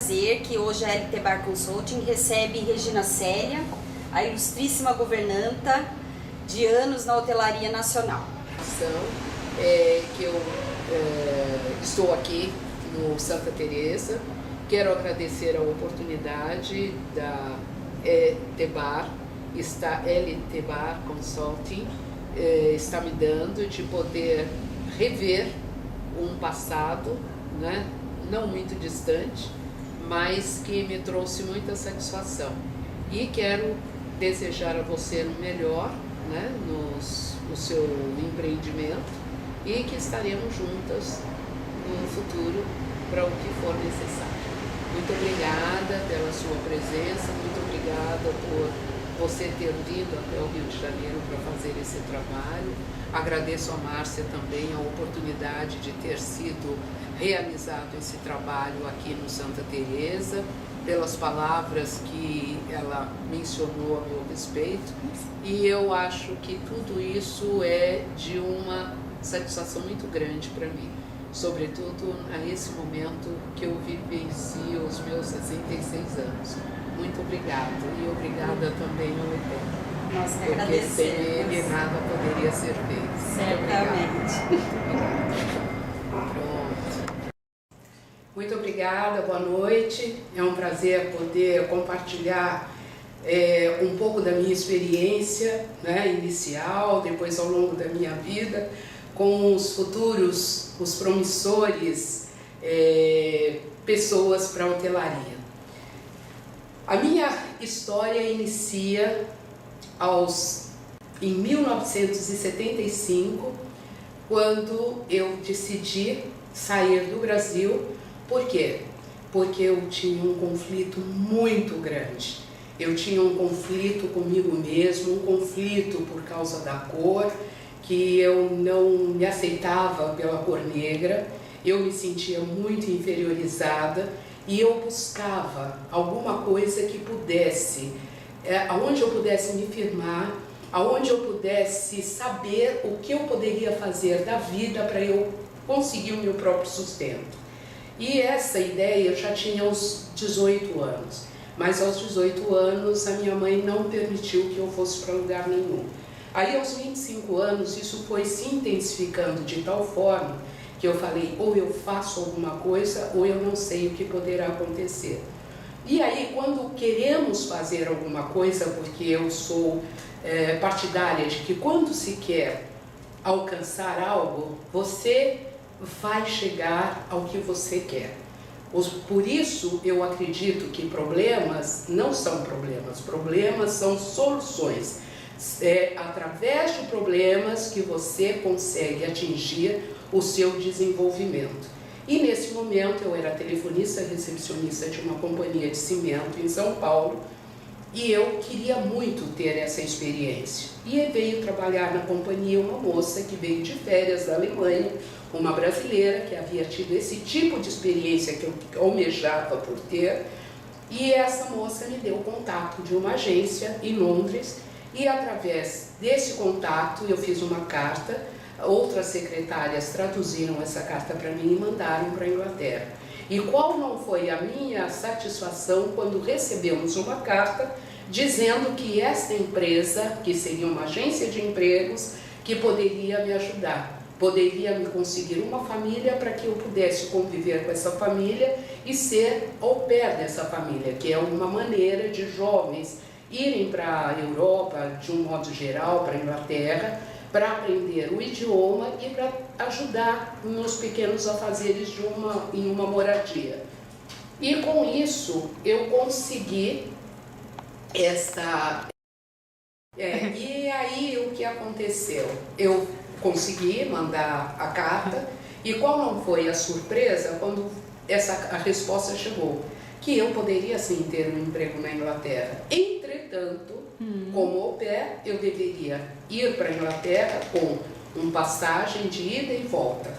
Que hoje a LT Bar Consulting recebe Regina Célia, a ilustríssima governanta de anos na hotelaria nacional. Que eu estou aqui no Santa Teresa, quero agradecer a oportunidade da LT Bar Consulting está me dando de poder rever um passado, né, não muito distante, mas que me trouxe muita satisfação. E quero desejar a você o melhor, né, no seu empreendimento, e que estaremos juntas no futuro para o que for necessário. Muito obrigada pela sua presença, muito obrigada por você ter vindo até o Rio de Janeiro para fazer esse trabalho. Agradeço a Márcia também a oportunidade de ter sido realizado esse trabalho aqui no Santa Teresa, pelas palavras que ela mencionou a meu respeito, e eu acho que tudo isso é de uma satisfação muito grande para mim, sobretudo a esse momento que eu vivencio os meus 66 anos. Muito obrigada, e obrigada também ao Eterno. Nós que porque agradecemos. sem ele nada poderia ser feito. Certamente. Pronto. Muito obrigada, boa noite. É um prazer poder compartilhar um pouco da minha experiência, né, inicial, depois ao longo da minha vida, com os futuros, os promissores pessoas para a hotelaria. A minha história inicia em 1975, quando eu decidi sair do Brasil. Por quê? Porque eu tinha um conflito muito grande. Eu tinha um conflito comigo mesmo, um conflito por causa da cor, que eu não me aceitava pela cor negra, eu me sentia muito inferiorizada e eu buscava alguma coisa que pudesse, aonde eu pudesse me firmar, aonde eu pudesse saber o que eu poderia fazer da vida para eu conseguir o meu próprio sustento. E essa ideia eu já tinha aos 18 anos, mas aos 18 anos a minha mãe não permitiu que eu fosse para lugar nenhum. Aí aos 25 anos isso foi se intensificando de tal forma que eu falei, ou eu faço alguma coisa ou eu não sei o que poderá acontecer. E aí quando queremos fazer alguma coisa, porque eu sou partidária de que quando se quer alcançar algo, você vai chegar ao que você quer. Por isso eu acredito que problemas não são problemas, problemas são soluções. É através de problemas que você consegue atingir o seu desenvolvimento. E nesse momento eu era telefonista recepcionista de uma companhia de cimento em São Paulo, e eu queria muito ter essa experiência. E veio trabalhar na companhia uma moça que veio de férias da Alemanha, uma brasileira que havia tido esse tipo de experiência que eu almejava por ter, e essa moça me deu o contato de uma agência em Londres, e através desse contato eu fiz uma carta, outras secretárias traduziram essa carta para mim e mandaram para a Inglaterra. E qual não foi a minha satisfação quando recebemos uma carta dizendo que esta empresa, que seria uma agência de empregos, que poderia me ajudar, poderia me conseguir uma família para que eu pudesse conviver com essa família e ser au pair dessa família, que é uma maneira de jovens irem para a Europa, de um modo geral, para a Inglaterra, para aprender o idioma e para ajudar nos pequenos afazeres em uma moradia. E com isso eu consegui essa... e aí o que aconteceu? Eu consegui mandar a carta, e qual não foi a surpresa quando a resposta chegou? Que eu poderia sim ter um emprego na Inglaterra. Entretanto, como au pair, eu deveria ir para a Inglaterra com uma passagem de ida e volta,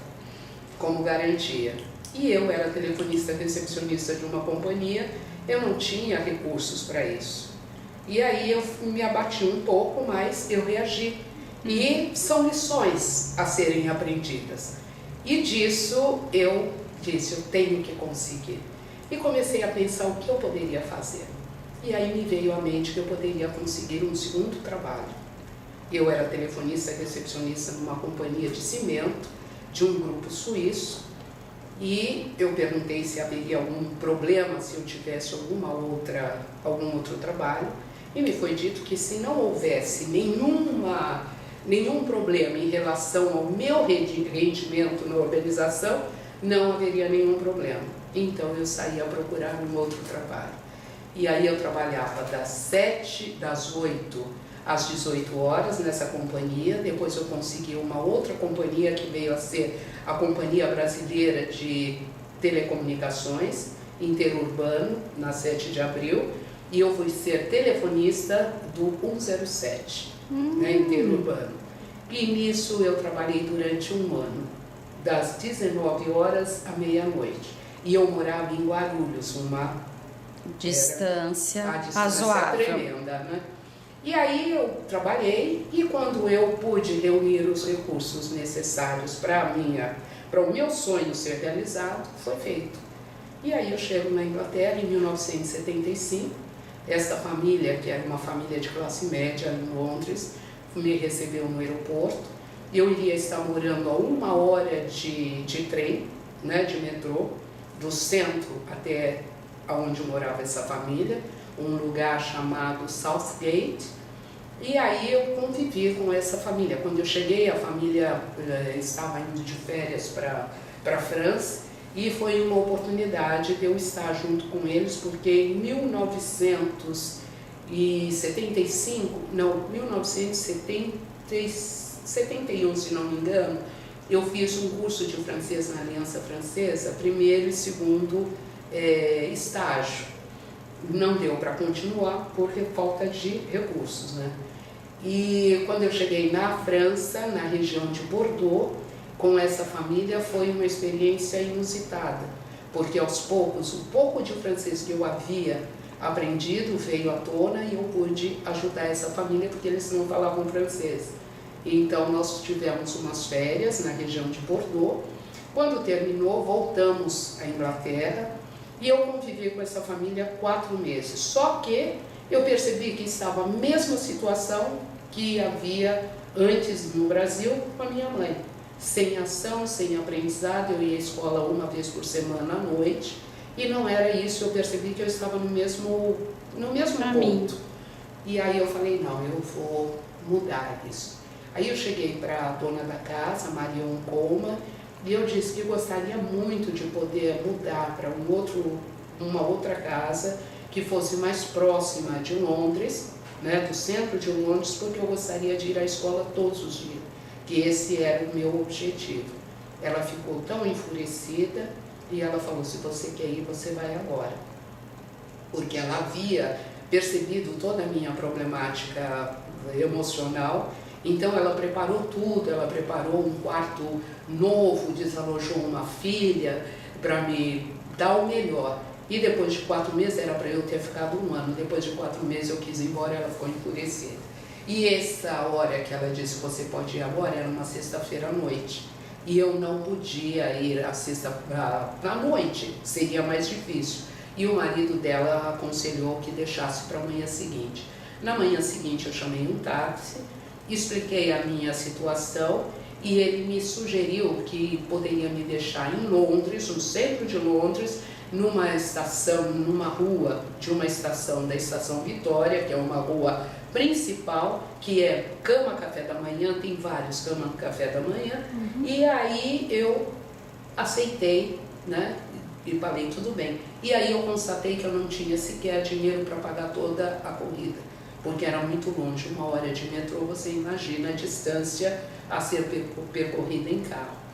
como garantia. E eu era telefonista recepcionista de uma companhia, eu não tinha recursos para isso. E aí eu me abati um pouco, mas eu reagi. E são lições a serem aprendidas. E disso eu disse, eu tenho que conseguir. e comecei a pensar o que eu poderia fazer. E aí me veio à mente que eu poderia conseguir um segundo trabalho. Eu era telefonista e recepcionista numa companhia de cimento, de um grupo suíço, e eu perguntei se haveria algum problema se eu tivesse algum outro trabalho, e me foi dito que se não houvesse nenhum problema em relação ao meu rendimento na organização, não haveria nenhum problema. Então eu saí a procurar um outro trabalho. E aí eu trabalhava das 8 às 18 horas nessa companhia. Depois eu consegui uma outra companhia que veio a ser a Companhia Brasileira de Telecomunicações Interurbano, na 7 de abril, e eu fui ser telefonista do 107, interurbano. E nisso eu trabalhei durante um ano, das 19 horas à meia-noite. E eu morava em Guarulhos, uma distância razoável, tremenda, né? E aí eu trabalhei, e quando eu pude reunir os recursos necessários para o meu sonho ser realizado, foi feito. E aí eu chego na Inglaterra em 1975, esta família, que era uma família de classe média em Londres, me recebeu no aeroporto. Eu iria estar morando a 1 hora de trem, de metrô, do centro até onde morava essa família, um lugar chamado Southgate. E aí eu convivi com essa família. Quando eu cheguei, a família estava indo de férias para a França, e foi uma oportunidade de eu estar junto com eles, porque em 1971, se não me engano, eu fiz um curso de francês na Aliança Francesa, primeiro e segundo estágio. Não deu para continuar por falta de recursos, né? E quando eu cheguei na França, na região de Bordeaux, com essa família, foi uma experiência inusitada, porque aos poucos, o pouco de francês que eu havia aprendido veio à tona e eu pude ajudar essa família, porque eles não falavam francês. Então nós tivemos umas férias na região de Bordeaux. Quando terminou, voltamos à Inglaterra, e eu convivi com essa família 4 meses. Só que eu percebi que estava a mesma situação que havia antes no Brasil com a minha mãe. Sem ação, sem aprendizado, eu ia à escola 1 vez por semana à noite, e não era isso. Eu percebi que eu estava no mesmo ponto. E aí eu falei, não, eu vou mudar isso. Aí eu cheguei para a dona da casa, Marion Coleman, e eu disse que gostaria muito de poder mudar para uma outra casa que fosse mais próxima de Londres, do centro de Londres, porque eu gostaria de ir à escola todos os dias, que esse era o meu objetivo. Ela ficou tão enfurecida e ela falou, se você quer ir, você vai agora. Porque ela havia percebido toda a minha problemática emocional. Então ela preparou tudo, ela preparou um quarto novo, desalojou uma filha para me dar o melhor. E depois de 4 meses, era para eu ter ficado 1 ano, depois de 4 meses eu quis ir embora, ela ficou enfurecida. E essa hora que ela disse, você pode ir agora, era uma sexta-feira à noite. E eu não podia ir à noite, seria mais difícil. E o marido dela aconselhou que deixasse para a manhã seguinte. Na manhã seguinte eu chamei um táxi, expliquei a minha situação, e ele me sugeriu que poderia me deixar em Londres, no centro de Londres, numa rua de uma estação, da Estação Vitória, que é uma rua principal, que é cama café da manhã, tem vários cama café da manhã. E aí eu aceitei, e falei, tudo bem. E aí eu constatei que eu não tinha sequer dinheiro para pagar toda a corrida, porque era muito longe. 1 hora de metrô, você imagina a distância a ser percorrida em carro.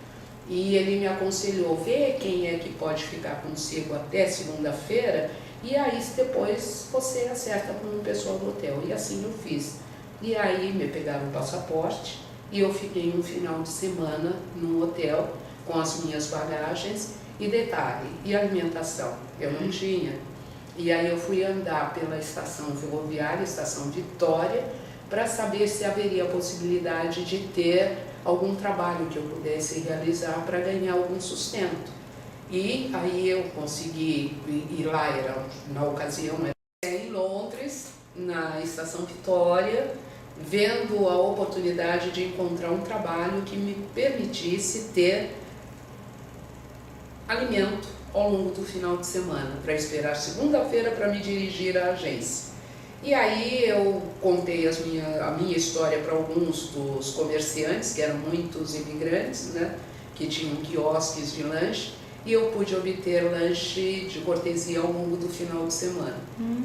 E ele me aconselhou, vê quem é que pode ficar consigo até segunda-feira, e aí depois você acerta com o pessoal do hotel. E assim eu fiz. E aí me pegaram o passaporte, e eu fiquei um final de semana no hotel com as minhas bagagens. E detalhe, e alimentação? Eu não tinha. E aí eu fui andar pela estação ferroviária, estação Vitória, para saber se haveria a possibilidade de ter algum trabalho que eu pudesse realizar para ganhar algum sustento. E aí eu consegui ir lá, era na ocasião em Londres, na Estação Vitória, vendo a oportunidade de encontrar um trabalho que me permitisse ter alimento ao longo do final de semana, para esperar segunda-feira para me dirigir à agência. E aí eu contei a minha história para alguns dos comerciantes, que eram muitos imigrantes, né, que tinham quiosques de lanche, e eu pude obter lanche de cortesia ao longo do final de semana.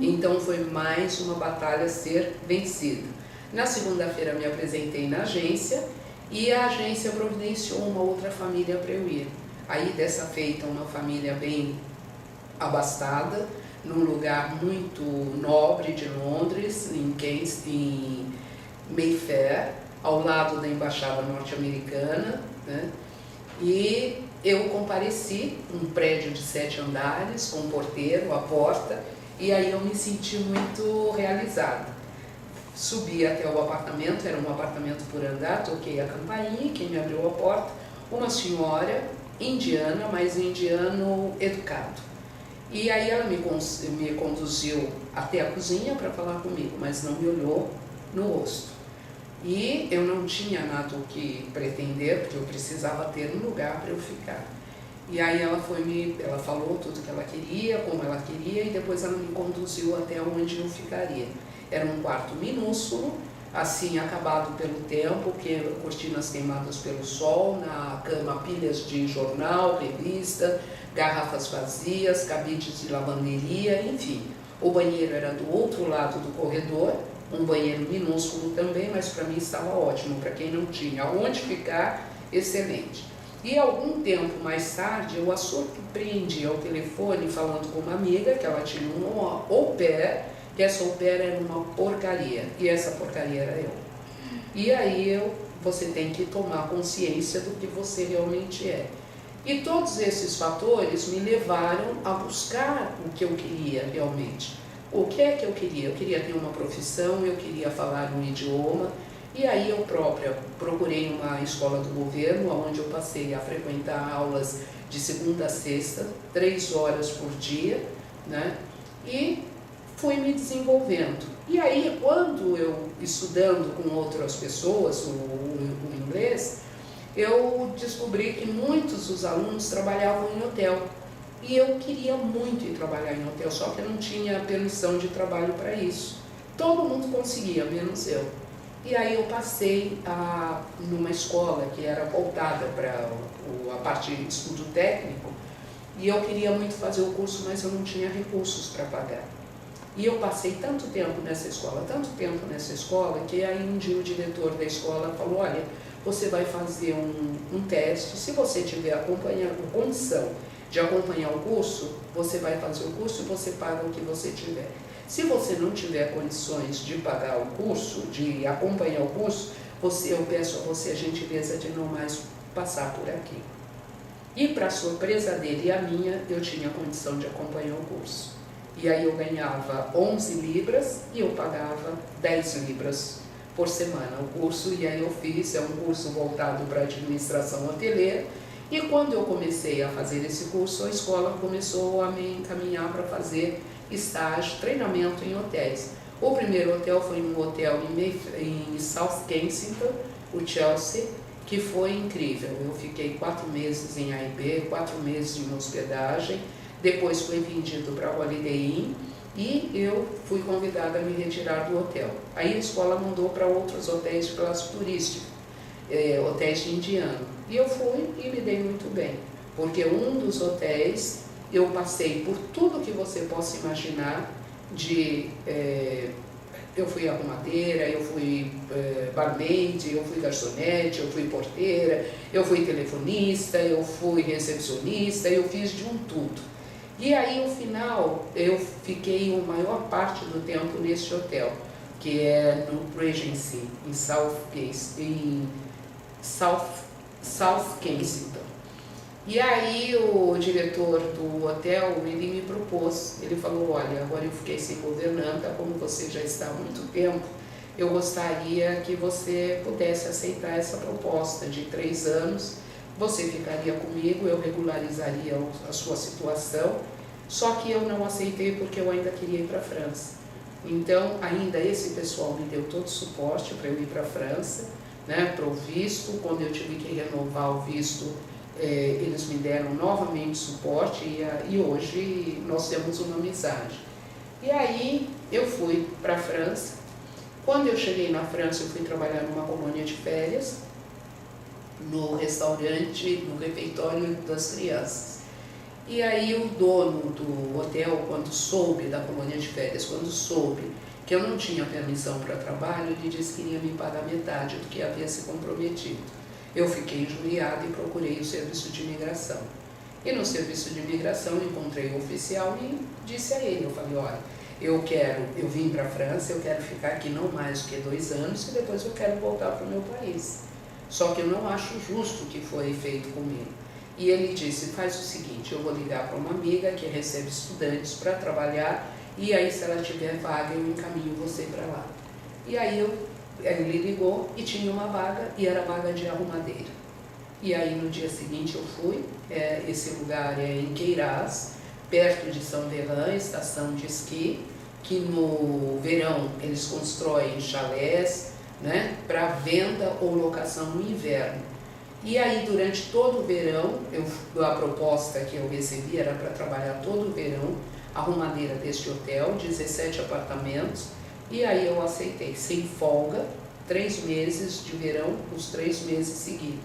Então foi mais uma batalha a ser vencida. Na segunda-feira me apresentei na agência e a agência providenciou uma outra família para eu ir. Aí dessa feita uma família bem abastada, num lugar muito nobre de Londres, em Mayfair, ao lado da Embaixada Norte-Americana, né? E eu compareci, um prédio de 7 andares, com um porteiro, a porta, e aí eu me senti muito realizada. Subi até o apartamento, era um apartamento por andar, toquei a campainha, quem me abriu a porta, uma senhora indiana, mas indiano educado. E aí ela me conduziu até a cozinha para falar comigo, mas não me olhou no rosto. E eu não tinha nada o que pretender, porque eu precisava ter um lugar para eu ficar. E aí ela falou tudo que ela queria, como ela queria, e depois ela me conduziu até onde eu ficaria. Era um quarto minúsculo, assim acabado pelo tempo, cortinas queimadas pelo sol, na cama pilhas de jornal, revista, garrafas vazias, cabides de lavanderia, enfim. O banheiro era do outro lado do corredor, um banheiro minúsculo também, mas para mim estava ótimo, para quem não tinha onde ficar, excelente. E algum tempo mais tarde eu a surpreendi ao telefone falando com uma amiga que ela tinha um au pair, que essa au pair era uma porcaria, e essa porcaria era eu. E aí você tem que tomar consciência do que você realmente é. E todos esses fatores me levaram a buscar o que eu queria realmente. O que é que eu queria? Eu queria ter uma profissão, eu queria falar um idioma, e aí eu própria procurei uma escola do governo, onde eu passei a frequentar aulas de segunda a sexta, 3 horas por dia, né? E fui me desenvolvendo. E aí, quando eu, estudando com outras pessoas o inglês, eu descobri que muitos dos alunos trabalhavam em hotel. E eu queria muito ir trabalhar em hotel, só que eu não tinha permissão de trabalho para isso. Todo mundo conseguia, menos eu. E aí eu passei numa escola que era voltada para a parte de estudo técnico, e eu queria muito fazer o curso, mas eu não tinha recursos para pagar. E eu passei tanto tempo nessa escola, que aí um dia o diretor da escola falou, olha, você vai fazer um teste, se você tiver condição de acompanhar o curso, você vai fazer o curso e você paga o que você tiver. Se você não tiver condições de pagar o curso, de acompanhar o curso, eu peço a você a gentileza de não mais passar por aqui. E para surpresa dele e a minha, eu tinha condição de acompanhar o curso. E aí eu ganhava 11 libras e eu pagava 10 libras por semana o curso, e aí eu fiz, é um curso voltado para administração hoteleira. E quando eu comecei a fazer esse curso, a escola começou a me encaminhar para fazer estágio, treinamento em hotéis. O primeiro hotel foi um hotel em South Kensington, o Chelsea, que foi incrível. Eu fiquei 4 meses em AIB, 4 meses em hospedagem, depois foi vendido para a Holiday Inn e eu fui convidada a me retirar do hotel. Aí a escola mandou para outros hotéis de classe turística, hotéis de indiano. E eu fui e me dei muito bem, porque um dos hotéis eu passei por tudo que você possa imaginar eu fui arrumadeira, eu fui barmaid, eu fui garçonete, eu fui porteira, eu fui telefonista, eu fui recepcionista, eu fiz de um tudo. E aí, no final, eu fiquei a maior parte do tempo nesse hotel, que é no Regency, em South Kensington. E aí o diretor do hotel, ele me propôs, ele falou, olha, agora eu fiquei sem governanta, como você já está há muito tempo, eu gostaria que você pudesse aceitar essa proposta de 3 anos você ficaria comigo, eu regularizaria a sua situação, só que eu não aceitei porque eu ainda queria ir para a França. Então, ainda esse pessoal me deu todo o suporte para eu ir para a França, né, para o visto. Quando eu tive que renovar o visto, eles me deram novamente suporte e hoje nós temos uma amizade. E aí eu fui para a França. Quando eu cheguei na França, eu fui trabalhar numa colônia de férias, no restaurante, no refeitório das crianças. E aí o dono do hotel, quando soube da colônia de férias, quando soube que eu não tinha permissão para trabalho, ele disse que iria me pagar metade do que havia se comprometido. Eu fiquei injuriada e procurei o serviço de imigração. E no serviço de imigração encontrei o oficial e disse a ele, eu falei, olha, eu vim para a França, eu quero ficar aqui não mais do que 2 anos e depois eu quero voltar para o meu país. Só que eu não acho justo o que foi feito comigo. E ele disse, faz o seguinte, eu vou ligar para uma amiga que recebe estudantes para trabalhar e aí se ela tiver vaga eu encaminho você para lá. E aí ele ligou e tinha uma vaga e era vaga de arrumadeira. E aí no dia seguinte eu fui, esse lugar é em Queiraz, perto de São Verlan, estação de esqui, que no verão eles constroem chalés, né, para venda ou locação no inverno. E aí durante todo o verão, a proposta que eu recebi era para trabalhar todo o verão, arrumadeira deste hotel, 17 apartamentos, e aí eu aceitei, sem folga, 3 meses de verão, os 3 meses seguidos.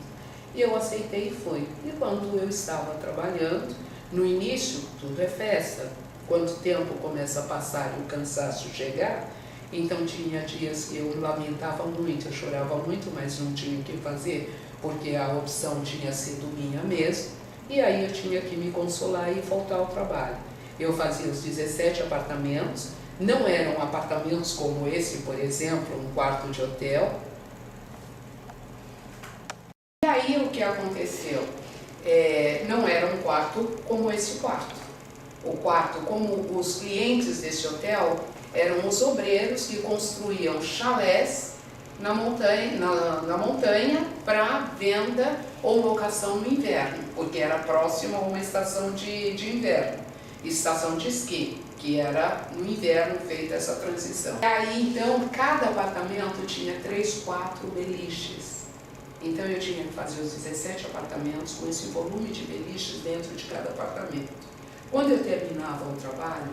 E eu aceitei e fui. E quando eu estava trabalhando, no início tudo é festa, quando o tempo começa a passar e o cansaço chegar, então tinha dias que eu lamentava muito, eu chorava muito, mas não tinha o que fazer, porque a opção tinha sido minha mesmo, e aí eu tinha que me consolar e voltar ao trabalho. Eu fazia os 17 apartamentos, não eram apartamentos como esse, por exemplo, um quarto de hotel. E aí o que aconteceu? Não era um quarto como esse quarto. O quarto, como os clientes desse hotel, eram os obreiros que construíam chalés na montanha para venda ou locação no inverno, porque era próximo a uma estação de inverno, estação de esqui, que era no inverno feita essa transição. E aí então cada apartamento tinha 3, 4 beliches. Então eu tinha que fazer os 17 apartamentos com esse volume de beliches dentro de cada apartamento. Quando eu terminava o trabalho,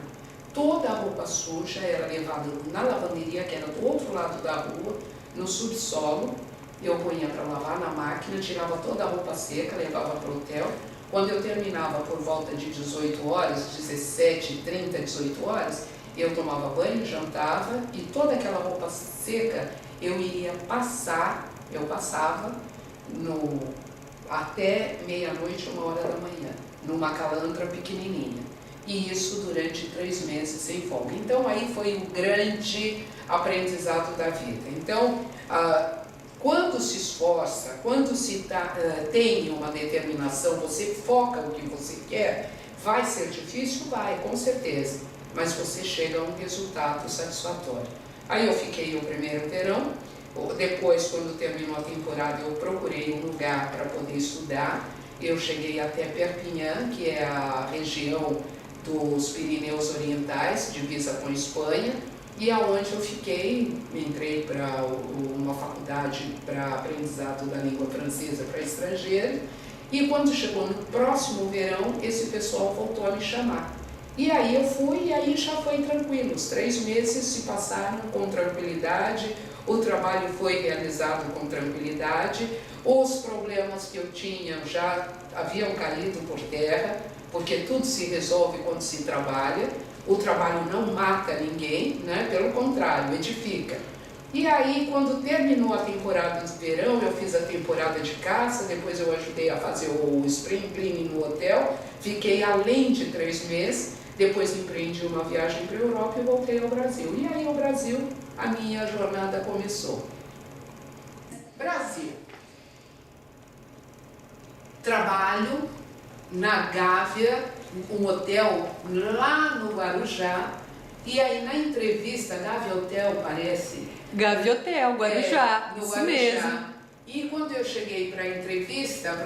toda a roupa suja era levada na lavanderia, que era do outro lado da rua, no subsolo. Eu punha para lavar na máquina, tirava toda a roupa seca, levava para o hotel. Quando eu terminava por volta de 18 horas, 17h30, 18 horas, eu tomava banho, jantava e toda aquela roupa seca eu iria passar, eu passava até meia-noite, 1h da manhã, numa calandra pequenininha. E isso durante 3 meses sem folga. Então aí foi o grande aprendizado da vida. Então, quando se esforça, quando se tem uma determinação, você foca o que você quer, vai ser difícil? Vai, com certeza. Mas você chega a um resultado satisfatório. Aí eu fiquei o primeiro verão. Depois, quando terminou a temporada, eu procurei um lugar para poder estudar. Eu cheguei até Perpignan, que é a região dos Pirineus Orientais, divisa com a Espanha, e aonde eu fiquei, entrei para uma faculdade para aprendizado da língua francesa para estrangeiro, e quando chegou no próximo verão, esse pessoal voltou a me chamar. E aí eu fui, e aí já foi tranquilo, os 3 meses se passaram com tranquilidade, o trabalho foi realizado com tranquilidade, os problemas que eu tinha já haviam caído por terra, porque tudo se resolve quando se trabalha, o trabalho não mata ninguém, né? Pelo contrário, edifica. E aí, quando terminou a temporada de verão, eu fiz a temporada de caça, depois eu ajudei a fazer o spring cleaning no hotel, fiquei além de 3 meses, depois empreendi uma viagem para a Europa e voltei ao Brasil. E aí, no Brasil, a minha jornada começou. Brasil. Trabalho na Gávea, um hotel lá no Guarujá, e aí na entrevista, Gávea Hotel parece... Gávea Hotel, Guarujá, no isso Guarujá. mesmo. E quando eu cheguei para a entrevista,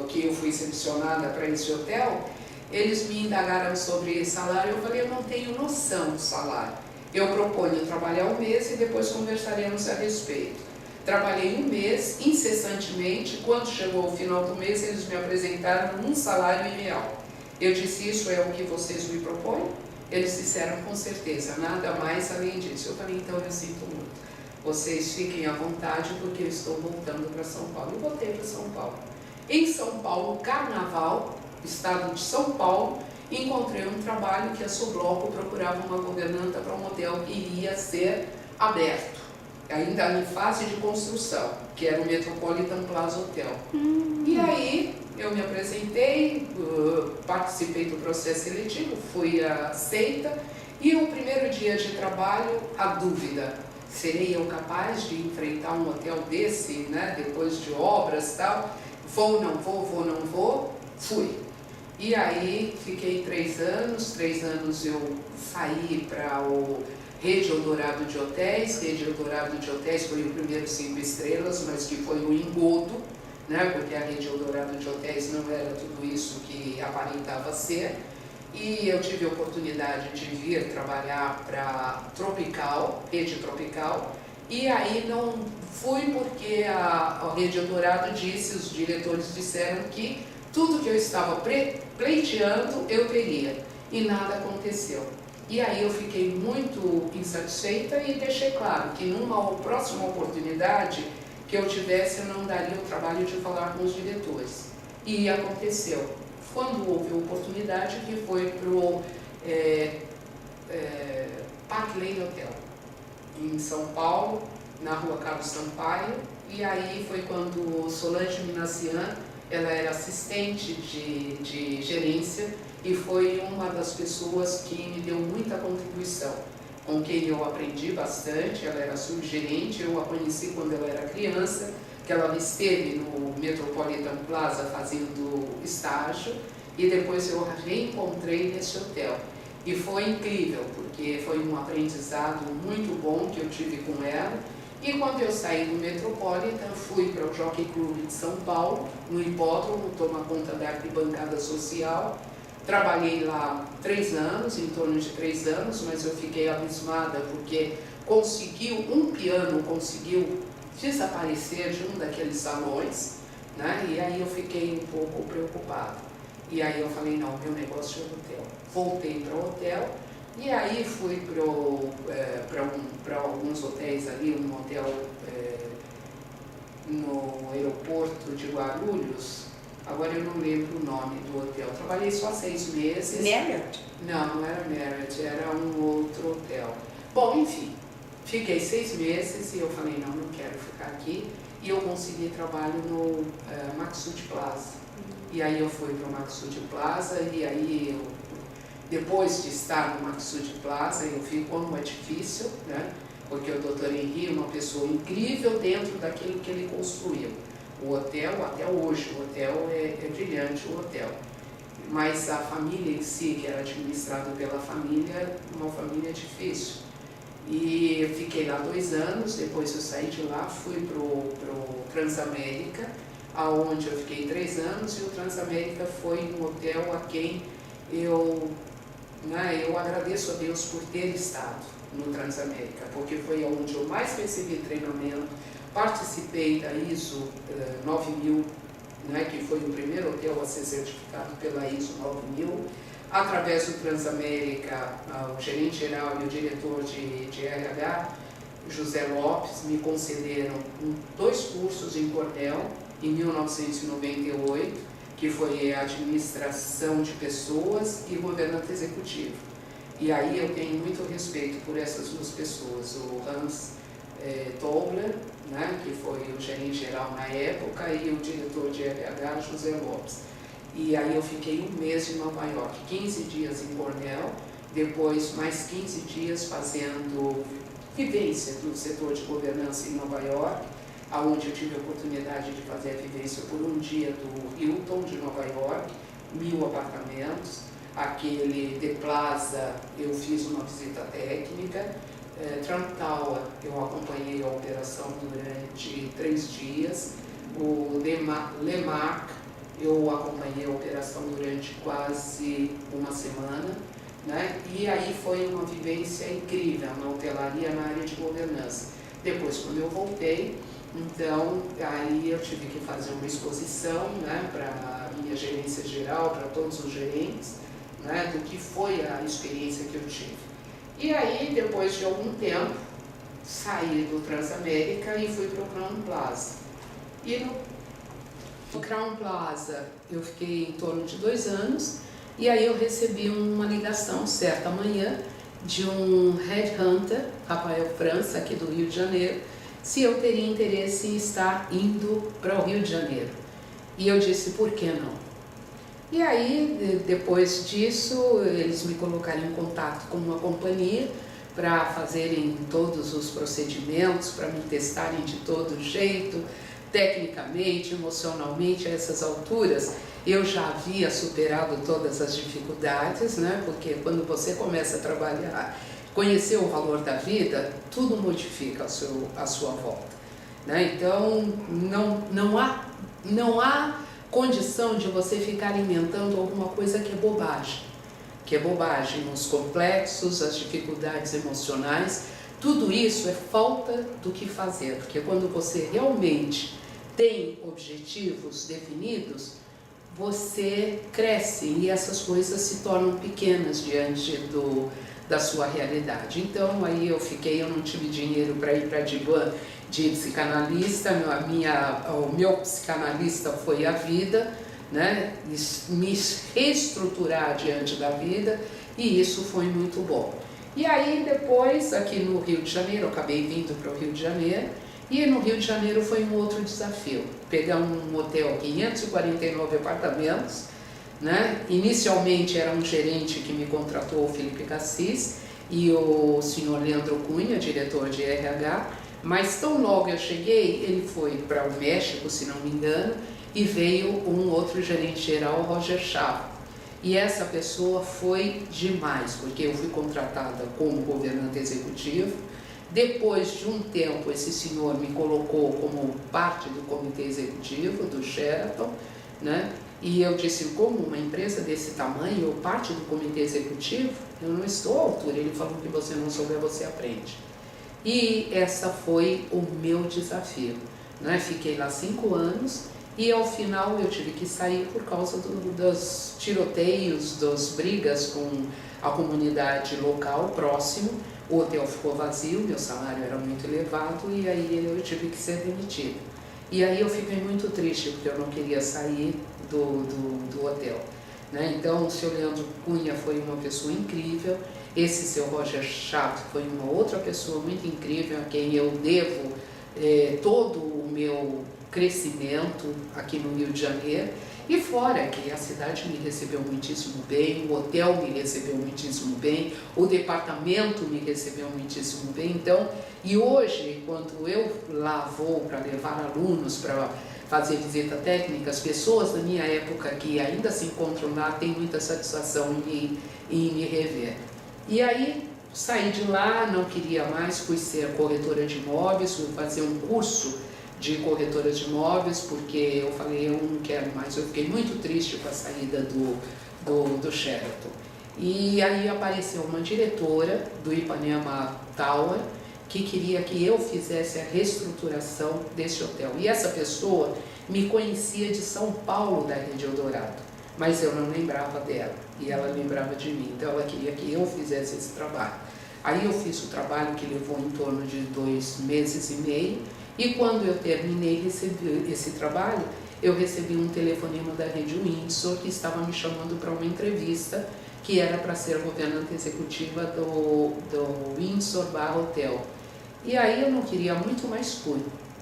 que eu fui selecionada para esse hotel, eles me indagaram sobre salário. Eu falei, eu não tenho noção do salário. Eu proponho trabalhar um mês e depois conversaremos a respeito. Trabalhei um mês, incessantemente. Quando chegou o final do mês, eles me apresentaram um salário irreal. Eu disse, isso é o que vocês me propõem? Eles disseram, com certeza, nada mais além disso. Eu falei, então eu sinto muito. Vocês fiquem à vontade, porque eu estou voltando para São Paulo. Eu voltei para São Paulo. Em São Paulo, Carnaval, estado de São Paulo, encontrei um trabalho que a Subloco procurava uma governanta para um hotel que iria ser aberto, ainda em fase de construção, que era o Metropolitan Plaza Hotel. E aí eu me apresentei, participei do processo seletivo, fui aceita, e o primeiro dia de trabalho, a dúvida, serei eu capaz de enfrentar um hotel desse, né, depois de obras e tal? Vou, não vou, fui. E aí fiquei 3 anos eu saí para o Rede Eldorado de Hotéis. Rede Eldorado de Hotéis foi o primeiro 5 estrelas, mas que foi um engodo, né? Porque a Rede Eldorado de Hotéis não era tudo isso que aparentava ser. E eu tive a oportunidade de vir trabalhar para Tropical, Rede Tropical, e aí não fui porque a Rede Eldorado disse, os diretores disseram que tudo que eu estava pleiteando eu teria, e nada aconteceu. E aí eu fiquei muito insatisfeita e deixei claro que numa próxima oportunidade que eu tivesse, eu não daria o trabalho de falar com os diretores. E aconteceu. Quando houve a oportunidade, que foi para o Park Lane Hotel, em São Paulo, na rua Carlos Sampaio, e aí foi quando Solange Minassian, ela era assistente de gerência e foi uma das pessoas que me deu muita contribuição, com quem eu aprendi bastante. Ela era subgerente, eu a conheci quando ela era criança, que ela esteve no Metropolitan Plaza fazendo estágio, e depois eu a reencontrei nesse hotel. E foi incrível, porque foi um aprendizado muito bom que eu tive com ela. E quando eu saí do Metropolitan, fui para o Jockey Club de São Paulo, no hipódromo, tomar conta da arquibancada social. Trabalhei lá 3 anos, em torno de 3 anos, mas eu fiquei abismada porque um piano conseguiu desaparecer de um daqueles salões, né? E aí eu fiquei um pouco preocupada. E aí eu falei, não, meu negócio é o hotel. Voltei para o hotel. E aí fui para alguns hotéis ali, um hotel no aeroporto de Guarulhos, agora eu não lembro o nome do hotel. Trabalhei só 6 meses. Marriott? Não era Marriott, era um outro hotel. Bom, enfim, fiquei 6 meses e eu falei, não quero ficar aqui. E eu consegui trabalho no Maxud Plaza. E aí eu fui para o Maxud Plaza e aí depois de estar no Maxud Plaza, eu vi como é difícil, né? Porque o Dr. Henri é uma pessoa incrível dentro daquilo que ele construiu. O hotel, até hoje, o hotel é brilhante, o hotel. Mas a família em si, que era administrada pela família, uma família difícil. E eu fiquei lá 2 anos, depois eu saí de lá, fui para o Transamérica, aonde eu fiquei 3 anos, e o Transamérica foi um hotel a quem eu agradeço a Deus por ter estado no Transamérica, porque foi onde eu mais recebi treinamento, participei da ISO 9000, né, que foi o primeiro hotel a ser certificado pela ISO 9000. Através do Transamérica, o gerente geral e o diretor de RH, José Lopes, me concederam 2 cursos em Cordel, em 1998, que foi a administração de pessoas e governança executiva. E aí eu tenho muito respeito por essas 2 pessoas, o Hans Tobler, né, que foi o gerente geral na época, e o diretor de RH, José Lopes. E aí eu fiquei 1 mês em Nova York, 15 dias em Cornell, depois mais 15 dias fazendo vivência do setor de governança em Nova York, onde eu tive a oportunidade de fazer a vivência por 1 dia do Hilton de Nova York, 1000 apartamentos. Aquele The Plaza eu fiz uma visita técnica, Trump Tower, eu acompanhei a operação durante 3 dias. O Lemark, eu acompanhei a operação durante quase uma semana, né? E aí foi uma vivência incrível na hotelaria, na área de governança. Depois, quando eu voltei, então aí eu tive que fazer uma exposição, né, para a minha gerência geral, para todos os gerentes, né, do que foi a experiência que eu tive. E aí, depois de algum tempo, saí do Transamérica e fui para o Crowne Plaza. E no Crowne Plaza eu fiquei em torno de 2 anos, e aí eu recebi uma ligação certa manhã de um headhunter, Rafael França, aqui do Rio de Janeiro, se eu teria interesse em estar indo para o Rio de Janeiro. E eu disse, por que não? E aí, depois disso, eles me colocaram em contato com uma companhia para fazerem todos os procedimentos, para me testarem de todo jeito, tecnicamente, emocionalmente, a essas alturas. Eu já havia superado todas as dificuldades, né? Porque quando você começa a trabalhar, conhecer o valor da vida, tudo modifica a sua volta, né? Então, não há condição de você ficar alimentando alguma coisa que é bobagem, os complexos, as dificuldades emocionais, tudo isso é falta do que fazer, porque quando você realmente tem objetivos definidos, você cresce e essas coisas se tornam pequenas diante da sua realidade. Então aí eu não tive dinheiro para ir para Divan de psicanalista, o meu psicanalista foi a vida, né? Me reestruturar diante da vida, e isso foi muito bom. E aí depois, aqui no Rio de Janeiro, eu acabei vindo para o Rio de Janeiro, e no Rio de Janeiro foi um outro desafio, pegar um hotel, 549 apartamentos, né? Inicialmente era um gerente que me contratou, o Felipe Cassis, e o senhor Leandro Cunha, diretor de RH, mas tão logo eu cheguei, ele foi para o México, se não me engano, e veio um outro gerente geral, Roger Chava. E essa pessoa foi demais, porque eu fui contratada como governante executivo. Depois de um tempo, esse senhor me colocou como parte do comitê executivo do Sheraton, né? E eu disse, como uma empresa desse tamanho, ou parte do comitê executivo, eu não estou à altura. Ele falou que você não souber, você aprende. E essa foi o meu desafio, né? Fiquei lá 5 anos e ao final eu tive que sair por causa dos tiroteios, das brigas com a comunidade local próximo. O hotel ficou vazio, meu salário era muito elevado e aí eu tive que ser demitida. E aí eu fiquei muito triste porque eu não queria sair do hotel, né? Então o seu Leandro Cunha foi uma pessoa incrível, esse seu Roger Chato foi uma outra pessoa muito incrível, a quem eu devo todo o meu crescimento aqui no Rio de Janeiro. E fora que a cidade me recebeu muitíssimo bem, o hotel me recebeu muitíssimo bem, o departamento me recebeu muitíssimo bem. Então, e hoje, quando eu lá vou para levar alunos para fazer visita técnica, as pessoas da minha época que ainda se encontram lá têm muita satisfação em me rever. E aí, saí de lá, não queria mais, fui ser corretora de imóveis, fui fazer um curso de corretora de imóveis, porque eu falei, eu não quero mais. Eu fiquei muito triste com a saída do Sheraton. E aí apareceu uma diretora do Ipanema Tower que queria que eu fizesse a reestruturação desse hotel. E essa pessoa me conhecia de São Paulo, da Rede Eldorado, mas eu não lembrava dela, e ela lembrava de mim. Então ela queria que eu fizesse esse trabalho. Aí eu fiz o trabalho que levou em torno de 2 meses e meio, e quando eu terminei esse trabalho, eu recebi um telefonema da Rede Windsor que estava me chamando para uma entrevista que era para ser governante executiva do Windsor Bar Hotel. E aí eu não queria muito, mais fui.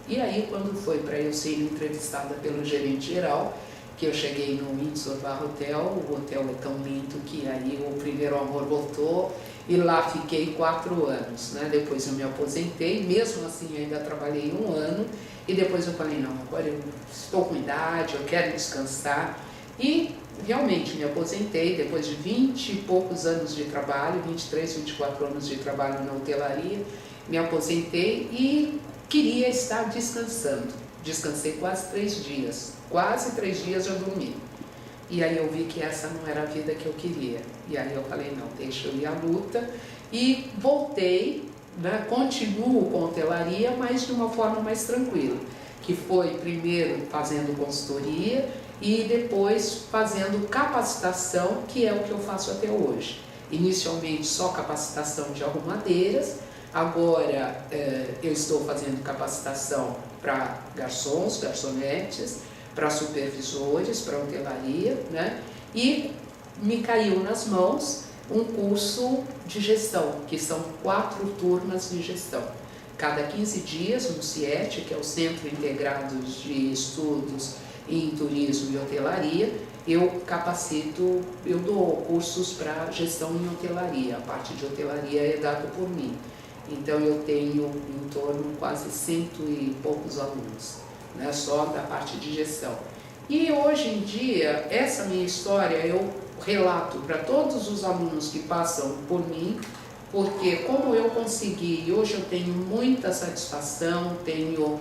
E aí quando foi para eu ser entrevistada pelo gerente geral, que eu cheguei no Windsor Bar Hotel, o hotel é tão lindo que aí o primeiro amor voltou, e lá fiquei 4 anos, né? Depois eu me aposentei, mesmo assim ainda trabalhei 1 ano, e depois eu falei, não, agora eu estou com idade, eu quero descansar, E realmente me aposentei depois de 20 e poucos anos de trabalho, 23, 24 anos de trabalho na hotelaria, me aposentei e queria estar descansando. Descansei quase 3 dias, quase 3 dias eu dormi. E aí eu vi que essa não era a vida que eu queria. E aí eu falei, não, deixa eu ir à luta. E voltei, né, continuo com a hotelaria, mas de uma forma mais tranquila. Que foi primeiro fazendo consultoria e depois fazendo capacitação, que é o que eu faço até hoje. Inicialmente só capacitação de arrumadeiras, agora eu estou fazendo capacitação para garçons, garçonetes, para supervisores, para hotelaria, né? E me caiu nas mãos um curso de gestão, que são 4 turmas de gestão. Cada 15 dias, no CIET, que é o Centro Integrado de Estudos em Turismo e Hotelaria, eu capacito, eu dou cursos para gestão em hotelaria. A parte de hotelaria é dada por mim. Então eu tenho em torno de quase 100 e poucos alunos, né, só da parte de gestão. E hoje em dia, essa minha história eu relato para todos os alunos que passam por mim, porque como eu consegui, hoje eu tenho muita satisfação, tenho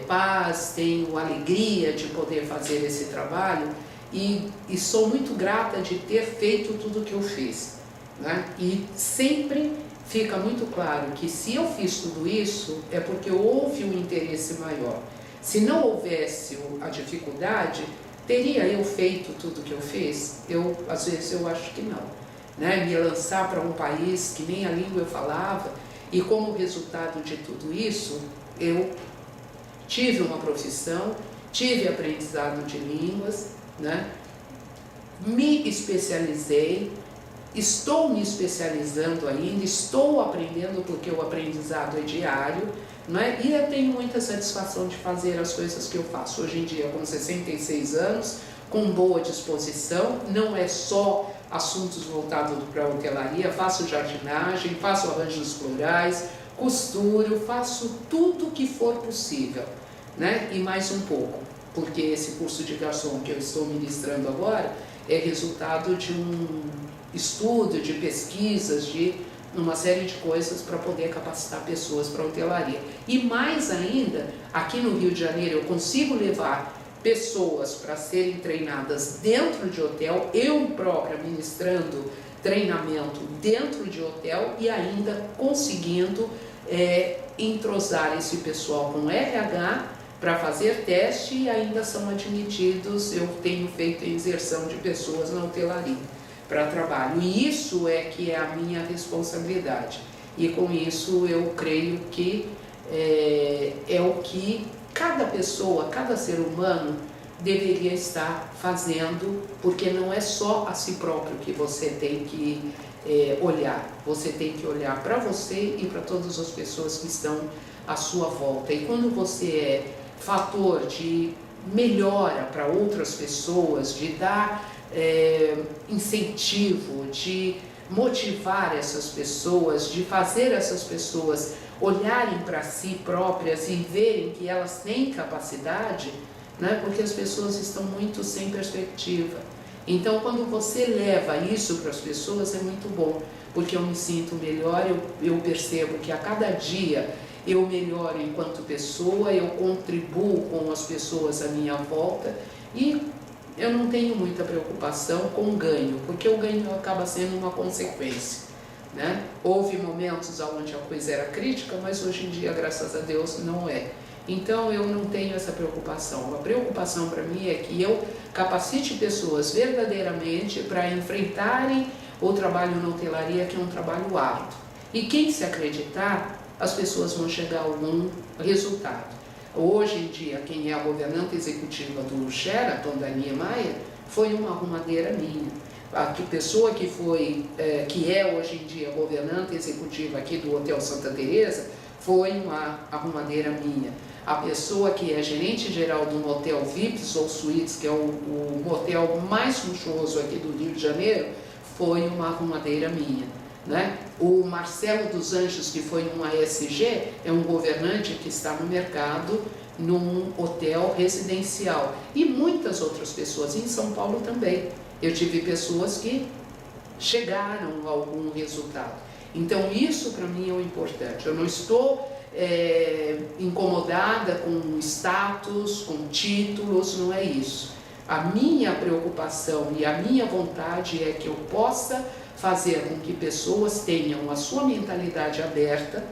paz, tenho alegria de poder fazer esse trabalho e sou muito grata de ter feito tudo o que eu fiz, né? E sempre fica muito claro que se eu fiz tudo isso é porque houve um interesse maior. Se não houvesse a dificuldade, teria eu feito tudo o que eu fiz? Às vezes eu acho que não, né? Me lançar para um país que nem a língua eu falava e como resultado de tudo isso, eu tive uma profissão, tive aprendizado de línguas, né? Me especializei, estou me especializando ainda, estou aprendendo porque o aprendizado é diário, né? E eu tenho muita satisfação de fazer as coisas que eu faço. Hoje em dia, com 66 anos, com boa disposição, não é só assuntos voltados para a hotelaria, faço jardinagem, faço arranjos florais, costuro, faço tudo o que for possível, né? E mais um pouco, porque esse curso de garçom que eu estou ministrando agora é resultado de um estudo, de pesquisas, de uma série de coisas para poder capacitar pessoas para a hotelaria. E mais ainda, aqui no Rio de Janeiro eu consigo levar pessoas para serem treinadas dentro de hotel, eu própria ministrando treinamento dentro de hotel e ainda conseguindo entrosar esse pessoal com RH para fazer teste e ainda são admitidos. Eu tenho feito a inserção de pessoas na hotelaria para trabalho, e isso é que é a minha responsabilidade, e com isso eu creio que é o que cada pessoa, cada ser humano deveria estar fazendo, porque não é só a si próprio que você tem que olhar, você tem que olhar para você e para todas as pessoas que estão à sua volta. E quando você é fator de melhora para outras pessoas, de dar incentivo, de motivar essas pessoas, de fazer essas pessoas olharem para si próprias e verem que elas têm capacidade, né? Porque as pessoas estão muito sem perspectiva. Então, quando você leva isso para as pessoas, é muito bom, porque eu me sinto melhor, eu percebo que a cada dia eu melhoro enquanto pessoa, eu contribuo com as pessoas à minha volta e eu não tenho muita preocupação com o ganho, porque o ganho acaba sendo uma consequência, né? Houve momentos onde a coisa era crítica, mas hoje em dia, graças a Deus, não é. Então eu não tenho essa preocupação. A preocupação para mim é que eu capacite pessoas verdadeiramente para enfrentarem o trabalho na hotelaria, que é um trabalho árduo. E quem se acreditar, as pessoas vão chegar a algum resultado. Hoje em dia, quem é a governanta executiva do Sheraton, da Niemeyer, foi uma arrumadeira minha. A pessoa que é hoje em dia governanta executiva aqui do Hotel Santa Teresa, foi uma arrumadeira minha. A pessoa que é gerente geral do motel Vips ou Suites, que é o motel mais luxuoso aqui do Rio de Janeiro, foi uma arrumadeira minha, né? O Marcelo dos Anjos, que foi um ASG, é um governante que está no mercado, num hotel residencial. E muitas outras pessoas, em São Paulo também. Eu tive pessoas que chegaram a algum resultado. Então isso para mim é o importante. Eu não estou incomodada com status, com títulos, não é isso. A minha preocupação e a minha vontade é que eu possa fazer com que pessoas tenham a sua mentalidade aberta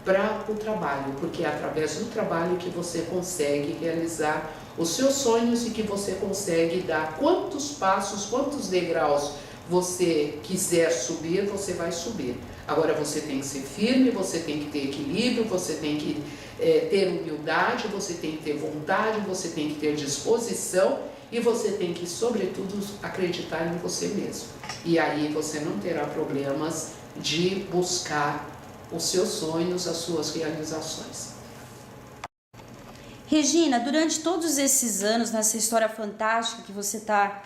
para o trabalho, porque é através do trabalho que você consegue realizar os seus sonhos e que você consegue dar quantos passos, quantos degraus você quiser subir, você vai subir. Agora você tem que ser firme, você tem que ter equilíbrio, você tem que ter humildade, você tem que ter vontade, você tem que ter disposição e você tem que, sobretudo, acreditar em você mesmo. E aí você não terá problemas de buscar os seus sonhos, as suas realizações. Regina, durante todos esses anos, nessa história fantástica que você está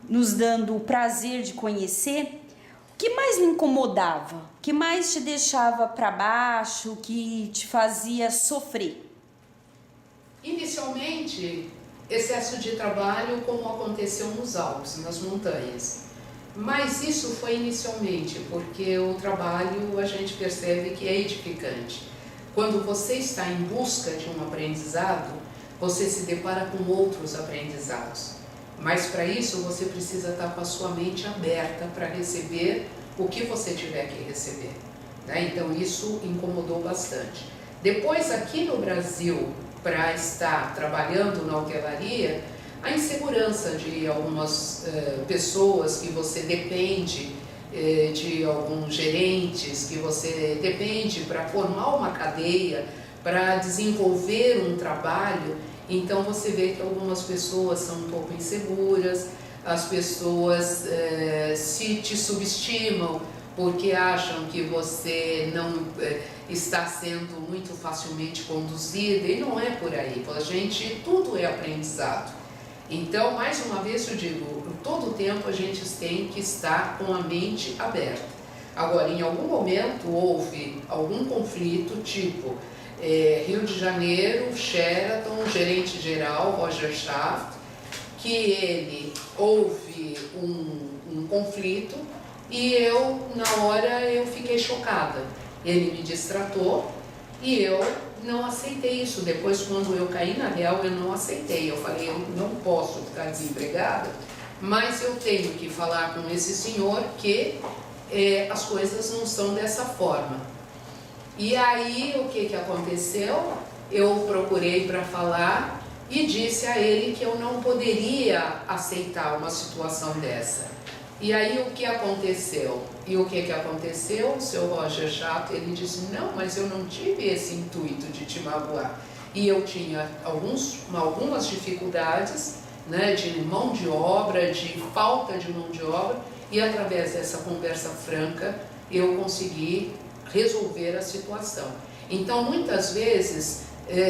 nos dando o prazer de conhecer, o que mais lhe incomodava? O que mais te deixava para baixo? O que te fazia sofrer? Inicialmente, excesso de trabalho, como aconteceu nos Alpes, nas montanhas. Mas isso foi inicialmente, porque o trabalho a gente percebe que é edificante. Quando você está em busca de um aprendizado, você se depara com outros aprendizados. Mas para isso você precisa estar com a sua mente aberta para receber o que você tiver que receber, né? Então isso incomodou bastante. Depois aqui no Brasil, para estar trabalhando na hotelaria, a insegurança de algumas pessoas que você depende, de alguns gerentes que você depende para formar uma cadeia, para desenvolver um trabalho. Então você vê que algumas pessoas são um pouco inseguras, as pessoas se te subestimam porque acham que você não está sendo muito facilmente conduzida, e não é por aí. A gente, tudo é aprendizado. Então, mais uma vez eu digo, todo tempo a gente tem que estar com a mente aberta. Agora, em algum momento houve algum conflito, tipo Rio de Janeiro, Sheraton, gerente geral, Roger Schaft, que ele houve um conflito e eu, na hora, eu fiquei chocada. Ele me distratou e eu não aceitei isso. Depois, quando eu caí na real, eu não aceitei. Eu falei, eu não posso ficar desempregada, mas eu tenho que falar com esse senhor que as coisas não são dessa forma. E aí, o que aconteceu? Eu procurei para falar e disse a ele que eu não poderia aceitar uma situação dessa. E aí, o que aconteceu? E o que aconteceu? O seu Roger Schaft, ele disse, não, mas eu não tive esse intuito de te magoar. E eu tinha algumas dificuldades, né, de mão de obra, de falta de mão de obra, e através dessa conversa franca, eu consegui resolver a situação. Então, muitas vezes,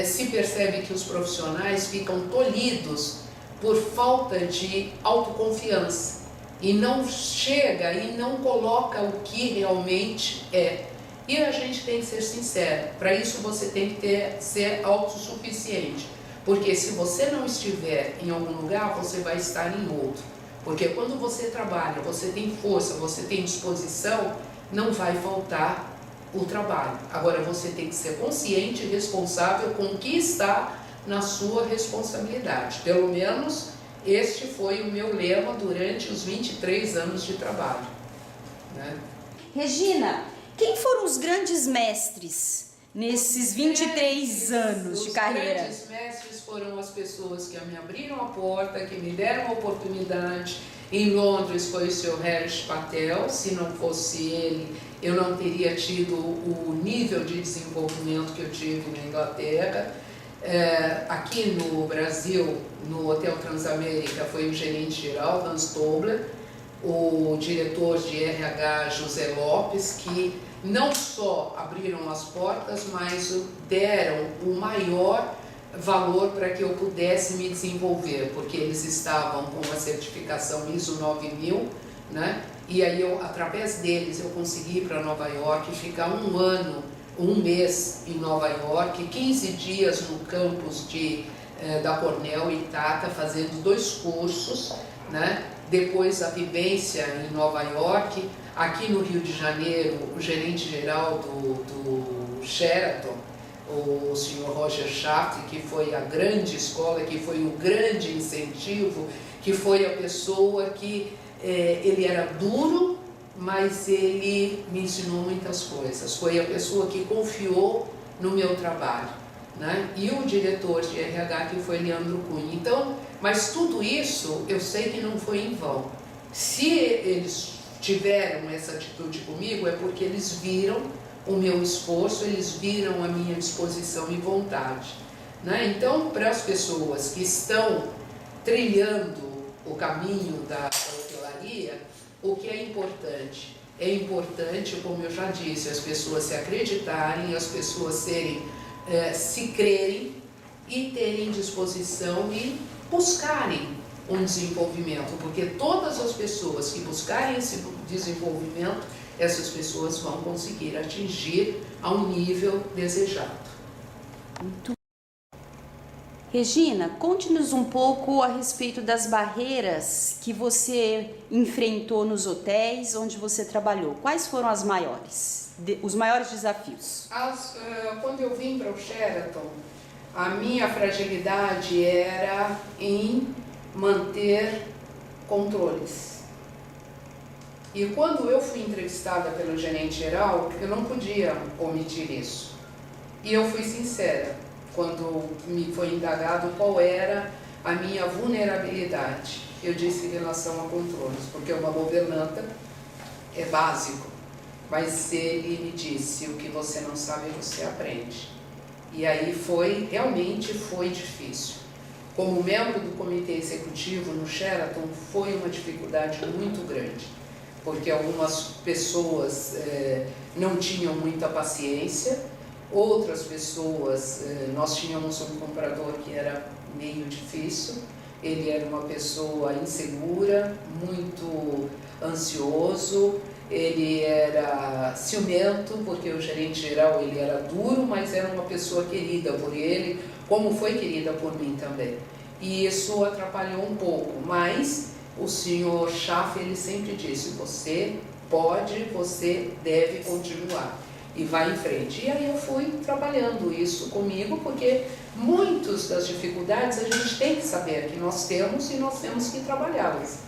se percebe que os profissionais ficam tolhidos por falta de autoconfiança. E não chega e não coloca o que realmente é. E a gente tem que ser sincero, para isso você tem que ser autossuficiente. Porque se você não estiver em algum lugar, você vai estar em outro. Porque quando você trabalha, você tem força, você tem disposição, não vai faltar o trabalho. Agora você tem que ser consciente e responsável com o que está na sua responsabilidade. Pelo menos este foi o meu lema durante os 23 anos de trabalho, né? Regina, quem foram os grandes mestres nesses 23 anos de carreira? Os grandes mestres foram as pessoas que me abriram a porta, que me deram a oportunidade. Em Londres foi o Sr. Harish Patel. Se não fosse ele, eu não teria tido o nível de desenvolvimento que eu tive na Inglaterra. Aqui no Brasil, no Hotel Transamérica, foi o gerente geral, Hans Tobler, o diretor de RH, José Lopes, que não só abriram as portas, mas deram o maior valor para que eu pudesse me desenvolver, porque eles estavam com a certificação ISO 9000, né? E aí, através deles, eu consegui ir para Nova York, ficar um um mês em Nova York, 15 dias no campus da Cornell e Tata, fazendo 2 cursos, né? Depois a vivência em Nova York, aqui no Rio de Janeiro, o gerente geral do Sheraton, o senhor Roger Schaft, que foi a grande escola, que foi o grande incentivo, que foi a pessoa que ele era duro, mas ele me ensinou muitas coisas. Foi a pessoa que confiou no meu trabalho, né? E o diretor de RH, que foi Leandro Cunha. Então, mas tudo isso eu sei que não foi em vão. Se eles tiveram essa atitude comigo, é porque eles viram o meu esforço, eles viram a minha disposição e vontade, né? Então, para as pessoas que estão trilhando o caminho da hotelaria, o que é importante? É importante, como eu já disse, as pessoas se acreditarem, as pessoas se crerem e terem disposição e buscarem um desenvolvimento, porque todas as pessoas que buscarem esse desenvolvimento, essas pessoas vão conseguir atingir a um nível desejado. Muito. Regina, conte-nos um pouco a respeito das barreiras que você enfrentou nos hotéis onde você trabalhou. Quais foram as maiores, os maiores desafios? Quando eu vim para o Sheraton, a minha fragilidade era em manter controles. E quando eu fui entrevistada pelo gerente geral, eu não podia omitir isso. E eu fui sincera quando me foi indagado qual era a minha vulnerabilidade. Eu disse em relação a controles, porque uma governanta é básico, mas ele me disse: o que você não sabe, você aprende. E aí realmente foi difícil. Como membro do comitê executivo no Sheraton, foi uma dificuldade muito grande, porque algumas pessoas não tinham muita paciência, outras pessoas, nós tínhamos um comprador que era meio difícil, ele era uma pessoa insegura, muito ansioso, ele era ciumento, porque o gerente geral ele era duro, mas era uma pessoa querida por ele, como foi querida por mim também. E isso atrapalhou um pouco, mas o senhor Schaff, ele sempre disse: você pode, você deve continuar e vai em frente. E aí eu fui trabalhando isso comigo, porque muitas das dificuldades a gente tem que saber que nós temos e nós temos que trabalhá-las,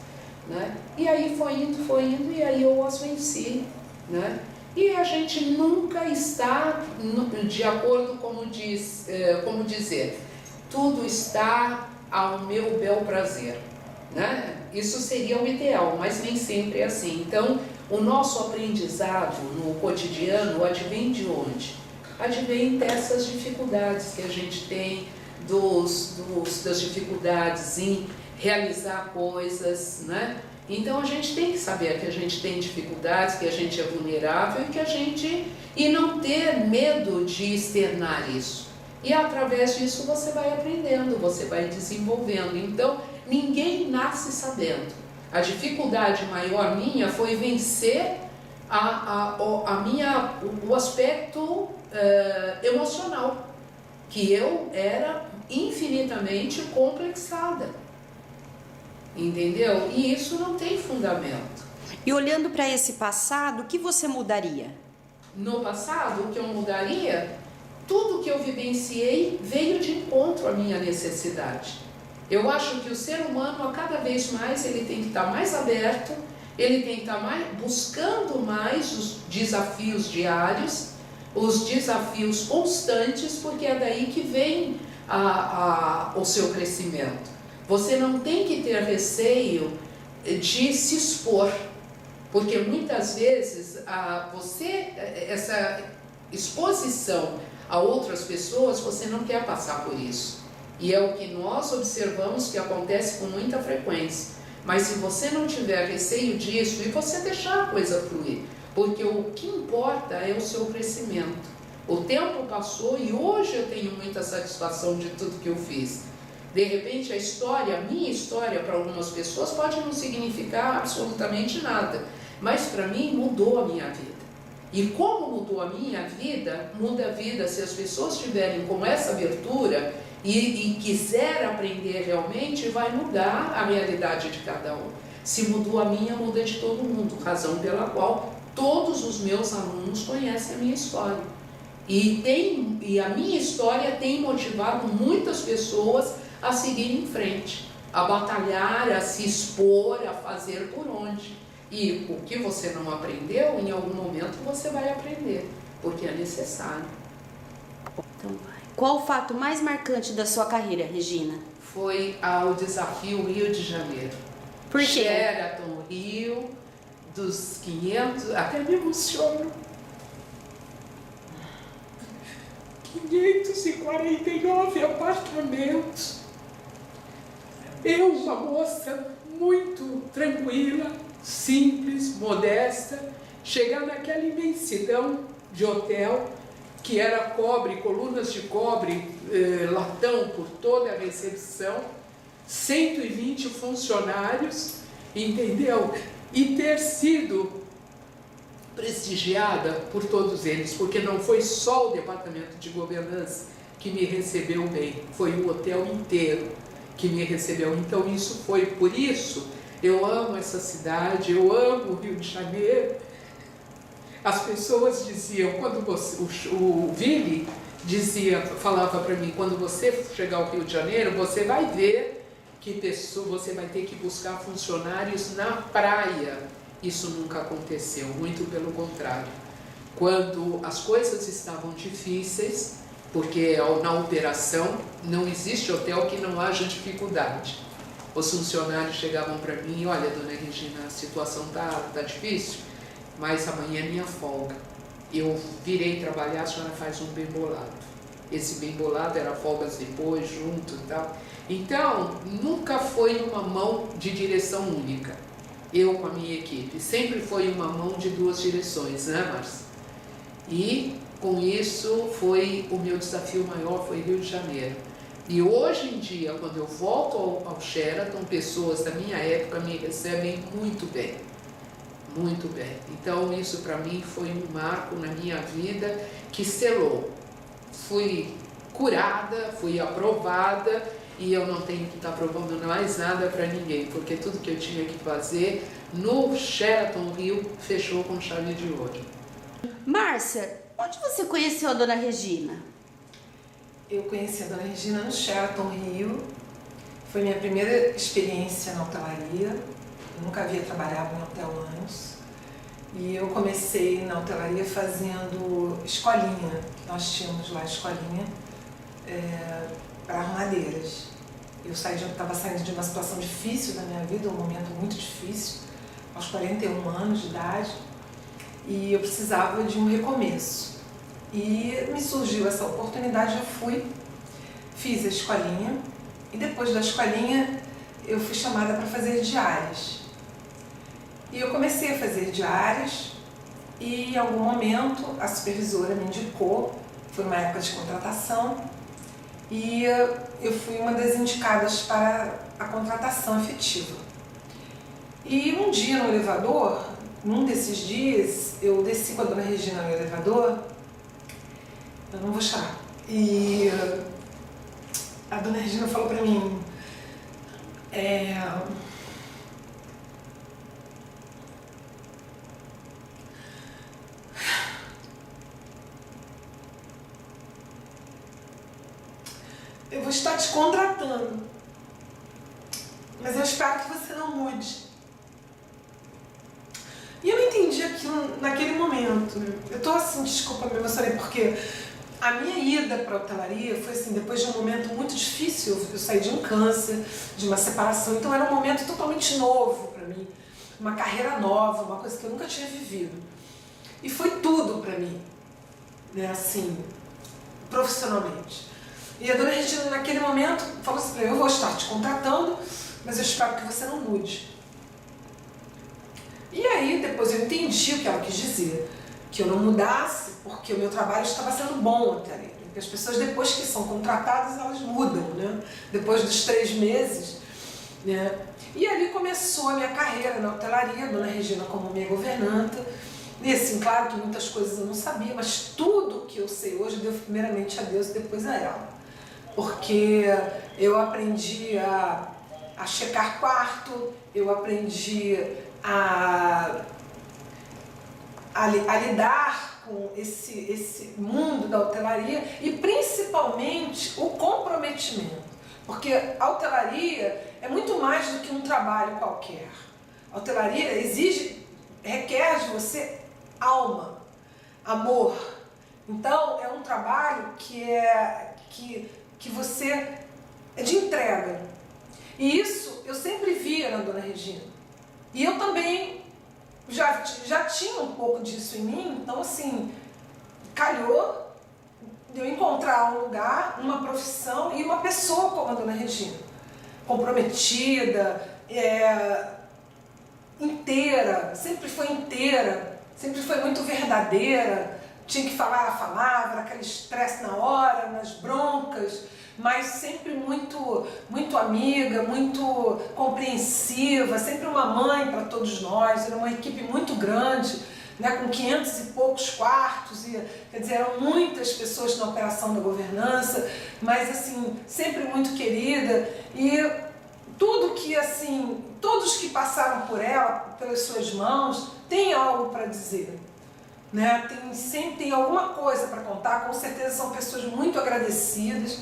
né? E aí foi indo, e aí eu as venci, né? E a gente nunca está de acordo, como dizer, tudo está ao meu bel prazer, né? Isso seria o ideal, mas nem sempre é assim. Então, o nosso aprendizado no cotidiano advém de onde? Advém dessas dificuldades que a gente tem, das dificuldades em realizar coisas, né? Então a gente tem que saber que a gente tem dificuldades, que a gente é vulnerável e não ter medo de externar isso. E através disso você vai aprendendo, você vai desenvolvendo. Então ninguém nasce sabendo. A dificuldade maior minha foi vencer o aspecto emocional, que eu era infinitamente complexada, entendeu? E isso não tem fundamento. E olhando para esse passado, o que você mudaria? No passado, o que eu mudaria, tudo que eu vivenciei veio de encontro à minha necessidade. Eu acho que o ser humano, a cada vez mais, ele tem que estar mais aberto, ele tem que estar buscando mais os desafios diários, os desafios constantes, porque é daí que vem o seu crescimento. Você não tem que ter receio de se expor, porque muitas vezes essa exposição a outras pessoas, você não quer passar por isso. E é o que nós observamos que acontece com muita frequência. Mas se você não tiver receio disso e você deixar a coisa fluir, porque o que importa é o seu crescimento. O tempo passou e hoje eu tenho muita satisfação de tudo que eu fiz. De repente a minha história para algumas pessoas pode não significar absolutamente nada, mas para mim mudou a minha vida. E como mudou a minha vida, muda a vida se as pessoas tiverem com essa abertura e quiser aprender realmente, vai mudar a realidade de cada um. Se mudou a minha, muda de todo mundo, razão pela qual todos os meus alunos conhecem a minha história. E a minha história tem motivado muitas pessoas a seguir em frente, a batalhar, a se expor, a fazer por onde. E o que você não aprendeu, em algum momento você vai aprender, porque é necessário. Então, qual o fato mais marcante da sua carreira, Regina? Foi o desafio Rio de Janeiro. Por quê? Sheraton Rio, dos 500, até me emociono. 549 apartamentos. Eu, uma moça muito tranquila, simples, modesta, chegar naquela imensidão de hotel, que era cobre, colunas de cobre, latão por toda a recepção, 120 funcionários, entendeu? E ter sido prestigiada por todos eles, porque não foi só o departamento de governança que me recebeu bem, foi o hotel inteiro que me recebeu. Então isso foi por isso, eu amo essa cidade, eu amo o Rio de Janeiro. As pessoas diziam, quando você, o Vili falava para mim, quando você chegar ao Rio de Janeiro, você vai ver que você vai ter que buscar funcionários na praia. Isso nunca aconteceu, muito pelo contrário. Quando as coisas estavam difíceis, porque na operação não existe hotel que não haja dificuldade. Os funcionários chegavam para mim, olha, dona Regina, a situação tá difícil, mas amanhã é minha folga. Eu virei trabalhar, a senhora faz um bem bolado. Esse bem bolado era folgas depois, junto e tal. Então, nunca foi uma mão de direção única. Eu com a minha equipe, sempre foi uma mão de duas direções, né, Márcia? E com isso foi o meu desafio maior, foi Rio de Janeiro. E hoje em dia, quando eu volto ao Sheraton, pessoas da minha época me recebem muito bem. Muito bem. Então isso para mim foi um marco na minha vida que selou. Fui curada, fui aprovada e eu não tenho que estar provando mais nada para ninguém, porque tudo que eu tinha que fazer no Sheraton Rio fechou com chave de ouro. Márcia, onde você conheceu a dona Regina? Eu conheci a dona Regina no Sheraton Rio. Foi minha primeira experiência na hotelaria. Eu nunca havia trabalhado em hotel antes. E eu comecei na hotelaria fazendo escolinha. Nós tínhamos lá escolinha para arrumadeiras. Eu estava saindo de uma situação difícil da minha vida, um momento muito difícil, aos 41 anos de idade. E eu precisava de um recomeço. E me surgiu essa oportunidade, eu fui, fiz a escolinha. E depois da escolinha, eu fui chamada para fazer diárias. E eu comecei a fazer diárias e em algum momento a supervisora me indicou, foi uma época de contratação, e eu fui uma das indicadas para a contratação efetiva. E um dia no elevador, num desses dias, eu desci com a dona Regina no elevador, eu não vou chorar, e a dona Regina falou para mim, eu vou estar te contratando, mas eu espero que você não mude. E eu não entendi aquilo naquele momento. Eu tô assim, desculpa, me emocionei, porque a minha ida para a hotelaria foi assim, depois de um momento muito difícil. Eu saí de um câncer, de uma separação, então era um momento totalmente novo para mim, uma carreira nova, uma coisa que eu nunca tinha vivido. E foi tudo para mim, né, assim, profissionalmente. E a dona Regina, naquele momento, falou assim para mim, eu vou estar te contratando, mas eu espero que você não mude. E aí, depois eu entendi o que ela quis dizer, que eu não mudasse, porque o meu trabalho estava sendo bom até ali. Porque as pessoas, depois que são contratadas, elas mudam, né? Depois dos 3 meses, né? E ali começou a minha carreira na hotelaria, a dona Regina como minha governanta, E assim, claro que muitas coisas eu não sabia, mas tudo que eu sei hoje eu devo primeiramente a Deus e depois a ela. Porque eu aprendi a checar quarto, eu aprendi a lidar com esse mundo da hotelaria e principalmente o comprometimento. Porque a hotelaria é muito mais do que um trabalho qualquer. A hotelaria requer de você alma, amor. Então é um trabalho que você é de entrega. E isso eu sempre via na Dona Regina. E eu também já tinha um pouco disso em mim, então assim, calhou de eu encontrar um lugar, uma profissão e uma pessoa como a Dona Regina. Comprometida, inteira, sempre foi muito verdadeira, tinha que falar, ela falava, era aquele estresse na hora, nas broncas, mas sempre muito amiga, muito compreensiva, sempre uma mãe para todos nós, era uma equipe muito grande, né, com 500 e poucos quartos, quer dizer, eram muitas pessoas na operação da governança, mas assim, sempre muito querida, e tudo que assim, todos que passaram por ela, pelas suas mãos, tem algo para dizer. Né? Sempre tem alguma coisa para contar, com certeza são pessoas muito agradecidas.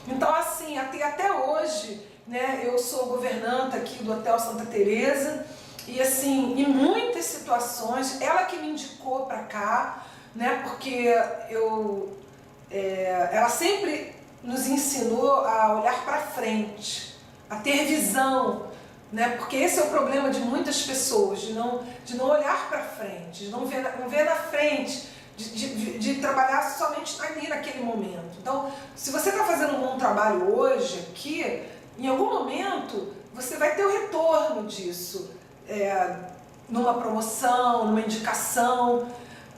Então assim, até hoje, né, eu sou governanta aqui do Hotel Santa Teresa e assim, em muitas situações, ela que me indicou para cá, né, porque ela sempre nos ensinou a olhar para frente, a ter visão, né, porque esse é o problema de muitas pessoas, de não olhar para frente, de não ver na frente, de trabalhar somente ali naquele momento. Então, se você está fazendo um bom trabalho hoje aqui, em algum momento você vai ter o retorno disso, numa promoção, numa indicação,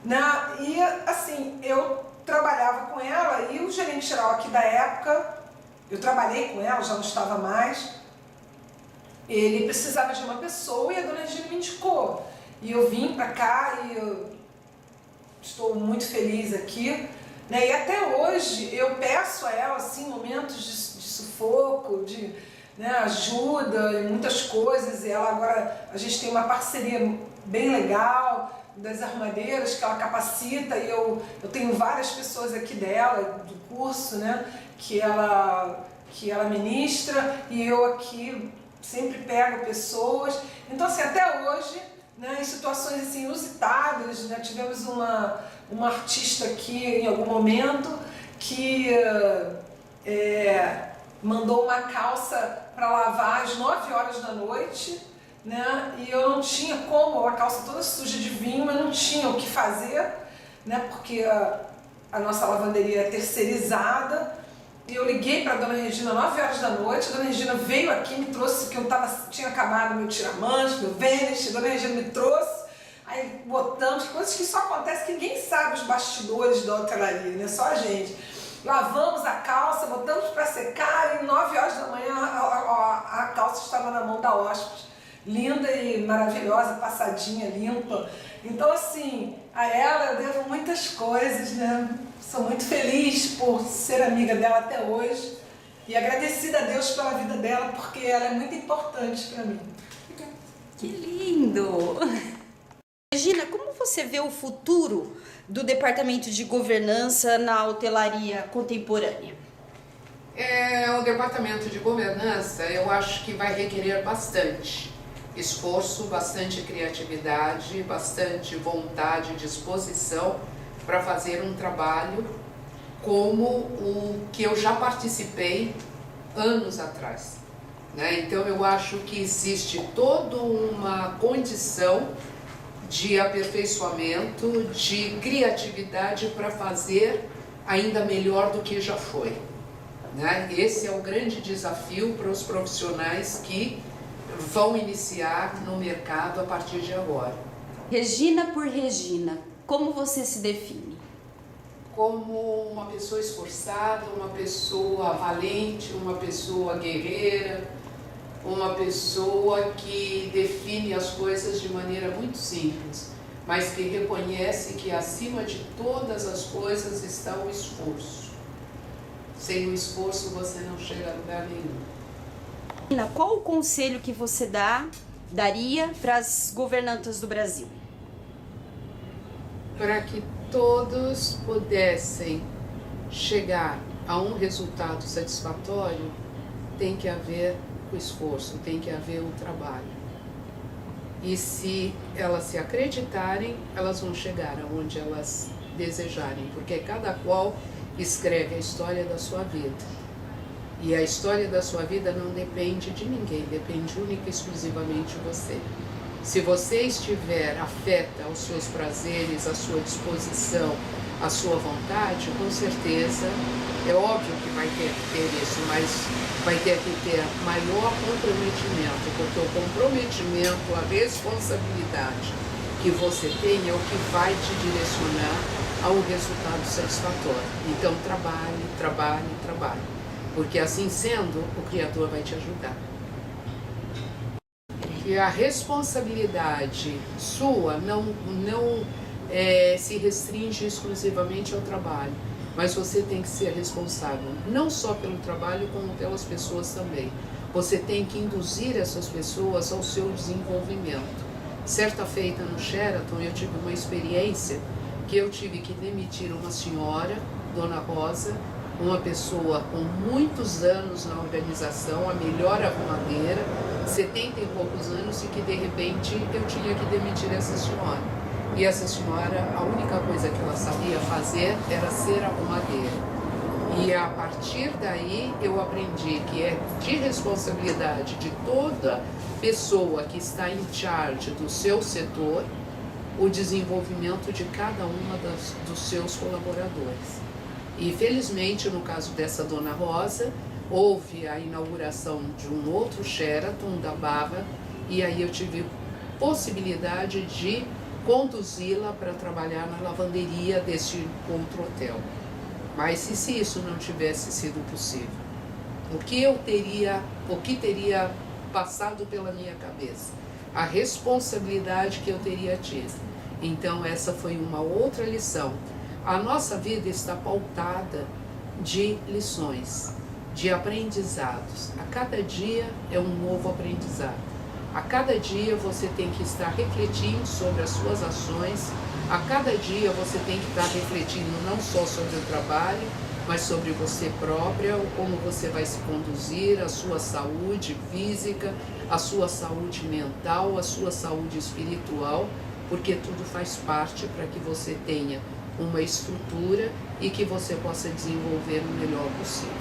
né? E assim, eu trabalhava com ela e o gerente geral aqui da época, eu trabalhei com ela, já não estava mais, ele precisava de uma pessoa e a Dona Regina me indicou. E eu vim para cá e eu estou muito feliz aqui, né? E até hoje eu peço a ela assim, momentos de sufoco, né, ajuda em muitas coisas. E ela agora, a gente tem uma parceria bem legal das armadeiras que ela capacita e eu tenho várias pessoas aqui dela, do curso, né, que ela ministra e eu aqui sempre pego pessoas. Então assim, até hoje, né, em situações assim, inusitadas, né, tivemos uma artista aqui em algum momento que mandou uma calça para lavar às 9 horas da noite, né, e eu não tinha como, a calça toda suja de vinho, eu não tinha o que fazer, né, porque a nossa lavanderia é terceirizada. E eu liguei para a Dona Regina às 9 horas da noite, a Dona Regina veio aqui, me trouxe, que tinha acabado meu tiramanche, meu vênus, a Dona Regina me trouxe, aí botamos, coisas que só acontecem, que ninguém sabe os bastidores da hotelaria, né? Só a gente. Lavamos a calça, botamos para secar e 9 horas da manhã a calça estava na mão da hóspede, linda e maravilhosa, passadinha, limpa. Então assim, a ela eu devo muitas coisas, né? Sou muito feliz por ser amiga dela até hoje e agradecida a Deus pela vida dela, porque ela é muito importante para mim. Que lindo! Regina, como você vê o futuro do Departamento de Governança na hotelaria contemporânea? O Departamento de Governança, eu acho que vai requerer bastante esforço, bastante criatividade, bastante vontade e disposição para fazer um trabalho como o que eu já participei anos atrás, né? Então eu acho que existe toda uma condição de aperfeiçoamento, de criatividade para fazer ainda melhor do que já foi, né? Esse é o grande desafio para os profissionais que vão iniciar no mercado a partir de agora. Regina por Regina, como você se define? Como uma pessoa esforçada, uma pessoa valente, uma pessoa guerreira, uma pessoa que define as coisas de maneira muito simples. mas que reconhece que acima de todas as coisas está o esforço. Sem o esforço você não chega a lugar nenhum. Ana, qual o conselho que você daria para as governantas do Brasil? Para que todos pudessem chegar a um resultado satisfatório, tem que haver o esforço, tem que haver o trabalho. E se elas se acreditarem, elas vão chegar aonde elas desejarem, porque cada qual escreve a história da sua vida. E a história da sua vida não depende de ninguém, depende única e exclusivamente de você. Se você estiver afeta aos seus prazeres, à sua disposição, à sua vontade, com certeza, é óbvio que vai ter que ter isso, mas vai ter que ter maior comprometimento, porque o comprometimento, a responsabilidade que você tem é o que vai te direcionar a um resultado satisfatório. Então trabalhe, trabalhe, trabalhe, porque assim sendo, o Criador vai te ajudar. E a responsabilidade sua não se restringe exclusivamente ao trabalho, mas você tem que ser responsável, não só pelo trabalho, como pelas pessoas também. Você tem que induzir essas pessoas ao seu desenvolvimento. Certa feita no Sheraton, eu tive uma experiência que eu tive que demitir uma senhora, Dona Rosa, uma pessoa com muitos anos na organização, a melhor arrumadeira, 70 e poucos anos, e que de repente eu tinha que demitir essa senhora. E essa senhora, a única coisa que ela sabia fazer era ser arrumadeira. E a partir daí eu aprendi que é de responsabilidade de toda pessoa que está em charge do seu setor o desenvolvimento de cada uma dos seus colaboradores. E felizmente, no caso dessa Dona Rosa, houve a inauguração de um outro Sheraton da Barra, e aí eu tive possibilidade de conduzi-la para trabalhar na lavanderia deste outro hotel. Mas se isso não tivesse sido possível, o que teria passado pela minha cabeça? A responsabilidade que eu teria tido. Então essa foi uma outra lição. A nossa vida está pautada de lições, de aprendizados. A cada dia é um novo aprendizado. A cada dia você tem que estar refletindo sobre as suas ações. A cada dia você tem que estar refletindo não só sobre o trabalho, mas sobre você própria, como você vai se conduzir, a sua saúde física, a sua saúde mental, a sua saúde espiritual, porque tudo faz parte para que você tenha uma estrutura e que você possa desenvolver o melhor possível.